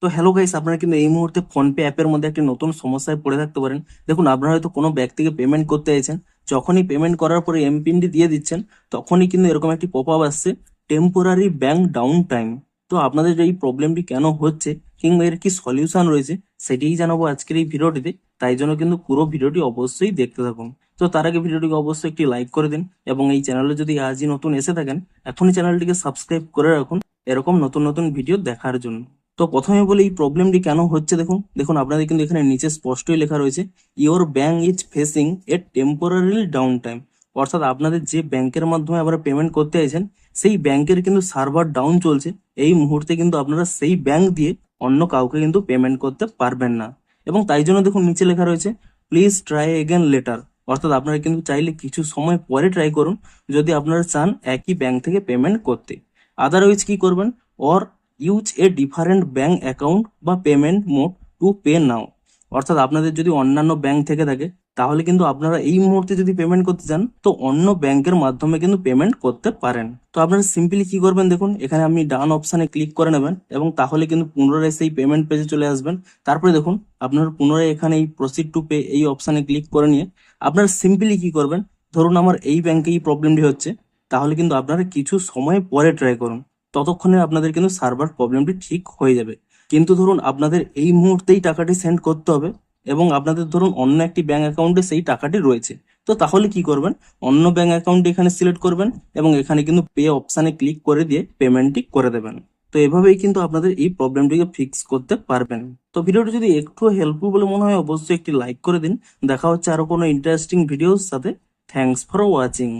তো hello guys, আপনারা কিন্তু এই মুহূর্তে ফোনপে অ্যাপের মধ্যে একটি নতুন সমস্যায় পড়ে থাকতে পারেন। দেখুন, আপনারা হয়তো কোনো ব্যক্তিকে পেমেন্ট করতে চাইছেন, যখনই পেমেন্ট করার পরে এমপিনটি দিয়ে দিচ্ছেন, তখনই কিন্তু এরকম একটি পপ আপ আসছে, টেম্পোরারি ব্যাংক ডাউন টাইম। তো আপনাদের এই প্রবলেমটি কেন হচ্ছে কিংবা এর কি সলিউশন রয়েছে সেটিই জানাবো আজকের এই ভিডিওটিতে। তাই জন্য কিন্তু পুরো ভিডিওটি অবশ্যই দেখতে থাকুন। তো তার আগে ভিডিওটিকে অবশ্যই একটি লাইক করে দিন এবং এই চ্যানেলে যদি আজই নতুন এসে থাকেন, এখনই চ্যানেলটিকে সাবস্ক্রাইব করে রাখুন এরকম নতুন নতুন ভিডিও দেখার জন্য। তো প্রথমে বলি এই প্রবলেমটি কেন হচ্ছে। দেখুন দেখুন আপনাদের কিন্তু এখানে নিচে স্পষ্টই লেখা রয়েছে, your bank is facing A temporary down time. অর্থাৎ আপনাদের যে ব্যাংকের মাধ্যমে আপনারা পেমেন্ট করতে চাইছেন, সেই ব্যাংকের কিন্তু সার্ভার ডাউন চলছে। এই মুহূর্তে কিন্তু আপনারা সেই ব্যাংক দিয়ে অন্য কাউকে কিন্তু পেমেন্ট করতে পারবেন না। এবং তাই জন্য দেখুন নিচে লেখা রয়েছে, প্লিজ ট্রাই এগেন লেটার। অর্থাৎ আপনারা কিন্তু চাইলে কিছু সময় পরে ট্রাই করুন যদি আপনারা চান একই ব্যাংক থেকে পেমেন্ট করতে। আদারওয়াইজ কি করবেন, or use a different bank account বা payment mode to pay now. অর্থাৎ আপনাদের যদি অন্যান্য ব্যাংক থেকে থাকে, তাহলে কিন্তু আপনারা এই মুহূর্তে যদি পেমেন্ট করতে চান, তো অন্য ব্যাংকের মাধ্যমে কিন্তু পেমেন্ট করতে পারেন। তো আপনারা সিম্পলি কি করবেন, দেখুন এখানে আপনি ডান অপশানে ক্লিক করে নেবেন এবং তাহলে কিন্তু পুনরায় সেই পেমেন্ট পেজে চলে আসবেন। তারপরে দেখুন আপনারা পুনরায় এখানে এই প্রসিড টু পে এই অপশানে ক্লিক করে নিয়ে আপনারা সিম্পলি কি করবেন, ধরুন আমার এই ব্যাংকে এই প্রবলেমটি হচ্ছে, তাহলে কিন্তু আপনারা কিছু সময় পরে ট্রাই করুন, ততক্ষণে আপনাদের কিন্তু সার্ভার প্রবলেমটি ঠিক হয়ে যাবে। কিন্তু ধরুন আপনাদের এই মুহূর্তেই টাকাটি সেন্ড করতে হবে এবং আপনাদের ধরুন অন্য একটি ব্যাংক অ্যাকাউন্টে সেই টাকাটি রয়েছে। তো তাহলে কি করবেন, অন্য ব্যাংক অ্যাকাউন্ট এখানে সিলেক্ট করবেন এবং এখানে কিন্তু পে অপশানে ক্লিক করে দিয়ে পেমেন্টটি করে দেবেন। তো এভাবেই কিন্তু আপনাদের এই প্রবলেমটিকে ফিক্স করতে পারবেন। তো ভিডিওটি যদি একটু হেল্পফুল বলে মনে হয়, অবশ্যই একটি লাইক করে দিন। দেখা হচ্ছে আরো কোনো ইন্টারেস্টিং ভিডিওর সাথে। Thanks for watching.